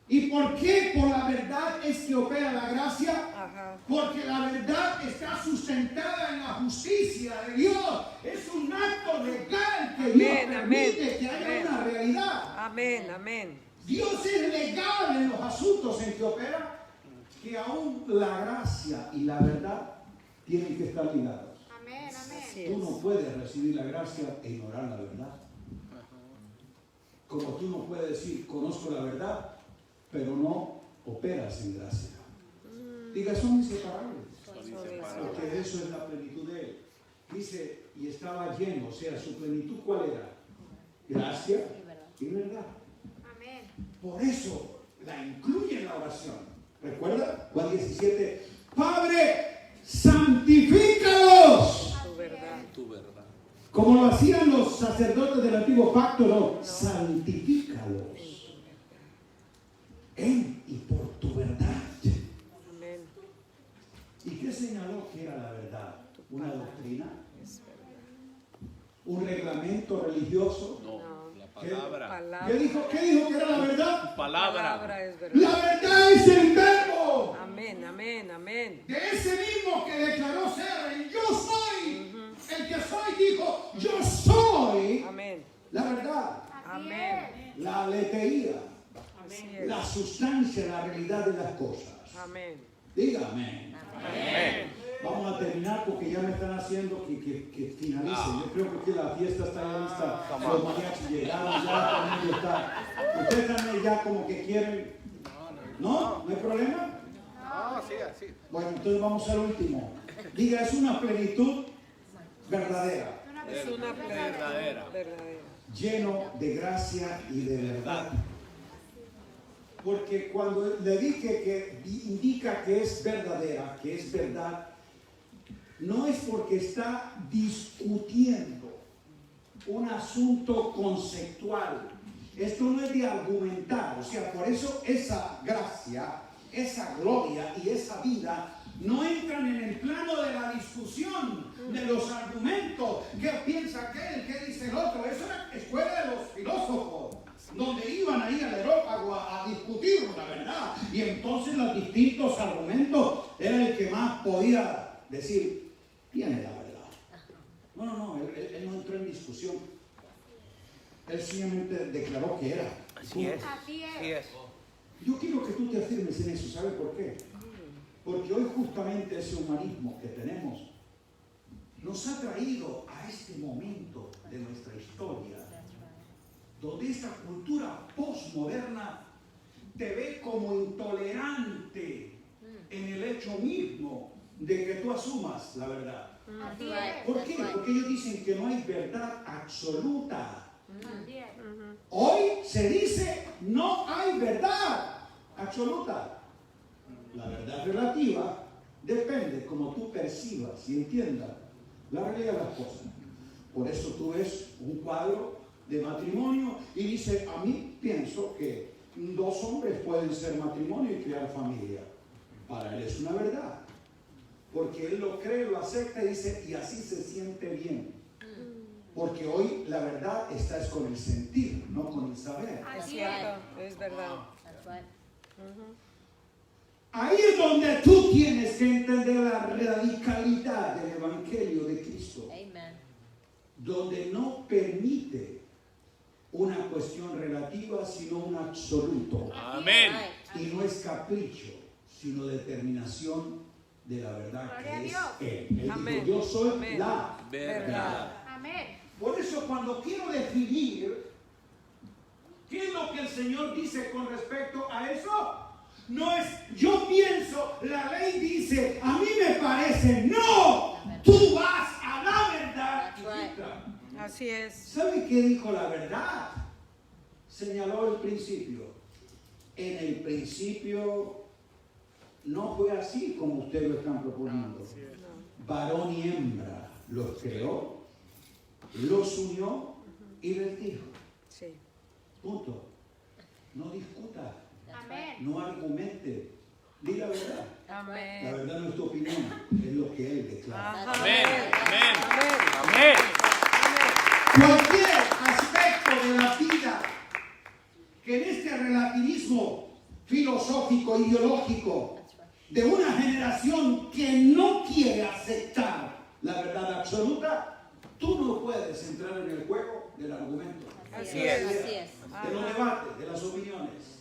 ¿Y por qué por la verdad es que opera la gracia? Ajá. Porque la verdad está sustentada en la justicia de Dios. Es un acto legal que Dios Amén, permite amén, que haya amén. una realidad. Amén. Amén. Dios es legal en los asuntos en que opera, que aún la gracia y la verdad tienen que estar ligados. Amén. Amén. Así Tú es. no puedes recibir la gracia e ignorar la verdad. Como tú no puedes decir, conozco la verdad, pero no operas en gracia. Diga, son inseparables. Porque eso es la plenitud de Él. Dice, y estaba lleno, o sea, su plenitud, ¿cuál era? Gracia y verdad. Amén. Por eso la incluye en la oración. ¿Recuerda? Juan 17. Padre, santifícalos. Tu verdad. Tu verdad. Como lo hacían los sacerdotes del antiguo pacto, no. Santifícalos. En y por tu verdad. Amén. ¿Y qué señaló que era la verdad? ¿Una doctrina? Es verdad. ¿Un reglamento religioso? No, No. la palabra. Palabra. ¿Qué dijo que era la verdad? Palabra. Palabra es verdad. La verdad es el verbo. Amén, amén, amén. De ese mismo que declaró ser el yo soy. El que soy dijo, yo soy Amén. la verdad. Amén. La aletheía. Así es. La sustancia, la realidad de las cosas. Amén. Diga amén. Amén. Vamos a terminar porque ya me están haciendo que finalice. Yo creo que aquí la fiesta está ya lista. Los mariachis llegaron, ya todo el mundo está. Ustedes también ya como que quieren. ¿No? ¿No hay problema? No, sí, así. Bueno, entonces vamos al último. Diga, es una plenitud verdadera, Es una Verdadera. verdadera. lleno de gracia y de verdad. Porque cuando le dije que indica que es verdadera, que es verdad, no es porque está discutiendo un asunto conceptual. Esto no es de argumentar, o sea, por eso esa gracia, esa gloria y esa vida no entran en el plano de la discusión, de los argumentos, qué piensa aquel, qué dice el otro. Eso era escuela de los filósofos, donde iban ahí al areópago a discutir la verdad, y entonces los distintos argumentos era el que más podía decir, tiene la verdad. No, él no entró en discusión. Él simplemente declaró que era. Así es. Así es. Así es. Yo quiero que tú te afirmes en eso. ¿Sabes por qué? Porque hoy justamente ese humanismo que tenemos nos ha traído a este momento de nuestra historia, donde esta cultura postmoderna te ve como intolerante en el hecho mismo de que tú asumas la verdad. Así es. ¿Por qué? Porque ellos dicen que no hay verdad absoluta. Así es. Hoy se dice no hay verdad absoluta. La verdad relativa depende como tú percibas y entiendas la realidad de las cosas. Por eso tú ves un cuadro de matrimonio y dice, a mí pienso que dos hombres pueden ser matrimonio y crear familia. Para él es una verdad. Porque él lo cree, lo acepta y dice, y así se siente bien. Porque hoy la verdad está es con el sentir, no con el saber. Es Así es. cierto, es verdad. Ahí es donde tú tienes que entender la radicalidad del Evangelio de Cristo. Donde no permite una cuestión relativa, sino un absoluto. Amén. Y no es capricho, sino determinación de la verdad Gloria que a es Dios. Él. Él Amén. dijo, yo soy Amén. la Verdad. Amén. Por eso cuando quiero definir qué es lo que el Señor dice con respecto a eso, no es yo pienso, la ley dice, a mí me parece, no, tú vas a la verdad. hijita. Así es. ¿Sabe qué dijo la verdad? Señaló el principio. En el principio no fue así como ustedes lo están proponiendo. Varón y hembra los creó, los unió y les dijo. Sí. Punto. No discuta, Amén. no argumente. Di la verdad. La Amén. verdad no es tu opinión, es lo que Él declara. Ajá. Amén. Amén. Amén. Amén. Cualquier aspecto de la vida que en este relativismo filosófico, ideológico, de una generación que no quiere aceptar la verdad absoluta, tú no puedes entrar en el juego del argumento, Así de la es. idea, Así es. de los debates, de las opiniones.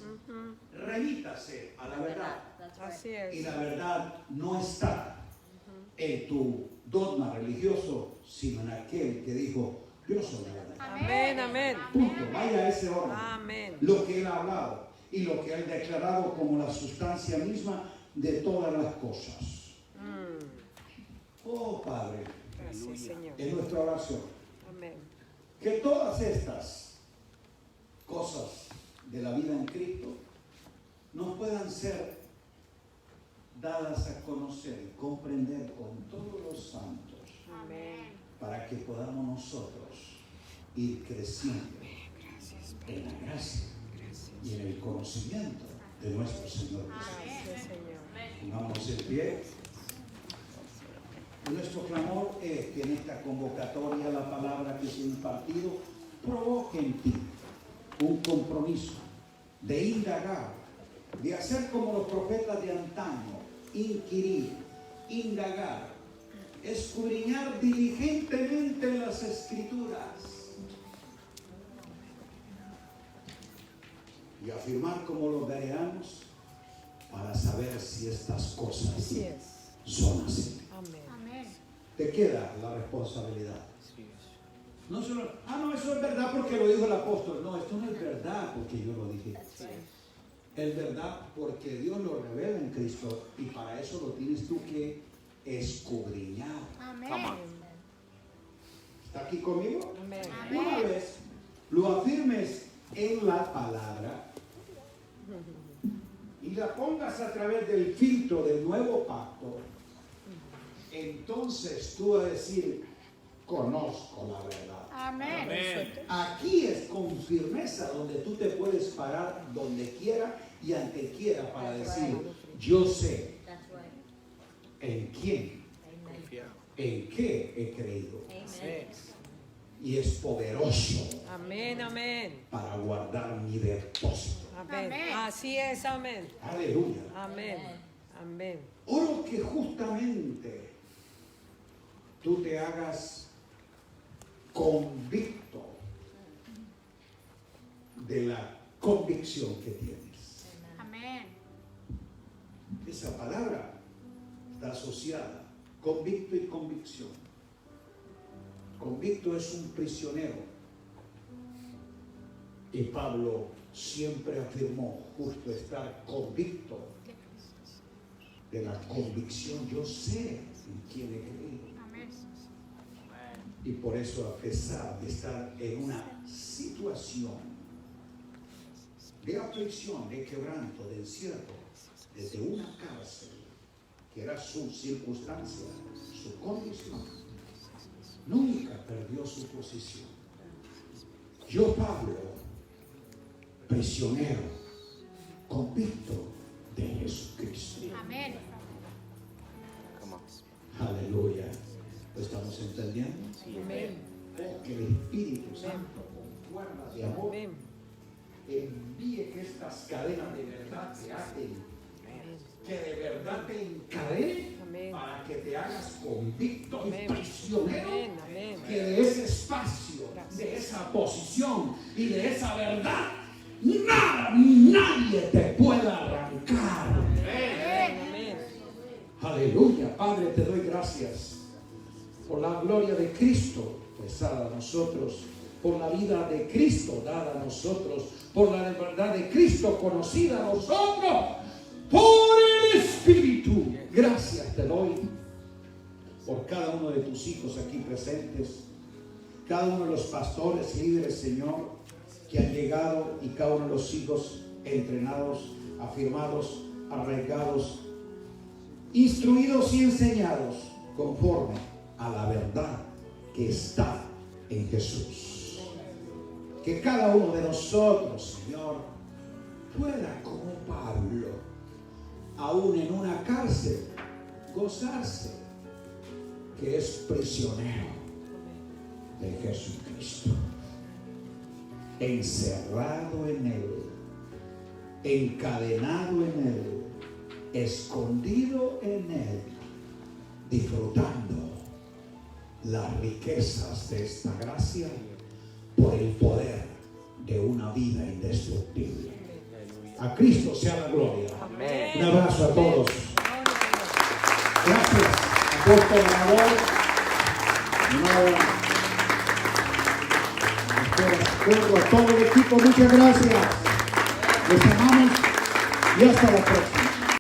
Remítase a la verdad. Así Y es. la verdad no está en tu dogma religioso, sino en aquel que dijo, Yo soy la verdad. Amén, amén. Punto. Vaya a ese orden. Amén. Lo que Él ha hablado y lo que Él ha declarado como la sustancia misma de todas las cosas. Oh Padre, Gracias, Señor. es nuestra oración. Amén. Que todas estas cosas de la vida en Cristo nos puedan ser dadas a conocer y comprender con todos los santos, Amén. para que podamos nosotros ir creciendo en la gracia y en el conocimiento de nuestro Señor Jesús. Gracias, Señor. Pongámonos en pie. Y nuestro clamor es que en esta convocatoria la palabra que se ha impartido provoque en ti un compromiso de indagar, de hacer como los profetas de antaño, inquirir, indagar, escudriñar diligentemente las Escrituras y afirmar como los bereanos para saber si estas cosas Así es. son así. Amén. Amén. Te queda la responsabilidad. Así es. No solo, no, eso es verdad porque lo dijo el apóstol. No, esto no es verdad porque yo lo dije. Es verdad porque Dios lo revela en Cristo y para eso lo tienes tú que escudriñar. Amén. ¿Está aquí conmigo? Amén. Una vez lo afirmes en la palabra y la pongas a través del filtro del nuevo pacto, entonces tú vas a decir, conozco la verdad. Amén. Amén. Aquí es con firmeza donde tú te puedes parar donde quiera y ante quiera para decir, yo sé en quién, Confiado. en qué he creído. Amén. Y es poderoso Amén, amén. para guardar mi depósito. Amén. Amén. Así es, amén. Aleluya. Amén. Amén. Oro que justamente tú te hagas convicto de la convicción que tienes. Amén. Esa palabra está asociada, convicto y convicción. Convicto es un prisionero. Y Pablo siempre afirmó justo estar convicto de la convicción. Yo sé en quién he creído. Amén. Y por eso, a pesar de estar en una situación de aflicción, de quebranto, de encierro, desde una cárcel, que era su circunstancia, su condición, nunca perdió su posición. Yo, Pablo, prisionero, convicto de Jesucristo. Amén. Come on. Aleluya. ¿Lo estamos entendiendo? Amén. Oh, que el Espíritu Santo, con cuerdas de amor, Amén. envíe que estas cadenas de verdad te aten, que de verdad te encadenen Amén. para que te hagas convicto y Amén. prisionero, Amén. Amén. que de ese espacio, de esa posición y de esa verdad, nada ni nadie te pueda arrancar. Amén. Aleluya. Padre, te doy gracias por la gloria de Cristo pues dada a nosotros, por la vida de Cristo dada a nosotros, por la verdad de Cristo conocida a nosotros, por el Espíritu. Gracias te doy por cada uno de tus hijos aquí presentes, cada uno de los pastores, líderes, Señor, que han llegado, y cada uno de los hijos entrenados, afirmados, arraigados, instruidos y enseñados conforme a la verdad que está en Jesús. Que cada uno de nosotros, Señor, pueda, como Pablo, aún en una cárcel, gozarse que es prisionero de Jesucristo, encerrado en Él, encadenado en Él, escondido en Él, disfrutando las riquezas de esta gracia por el poder de una vida indestructible. A Cristo sea la gloria. Amén. Un abrazo a todos. Gracias, apóstol Amador. De acuerdo a todo el equipo, muchas gracias. Les amamos y hasta la próxima.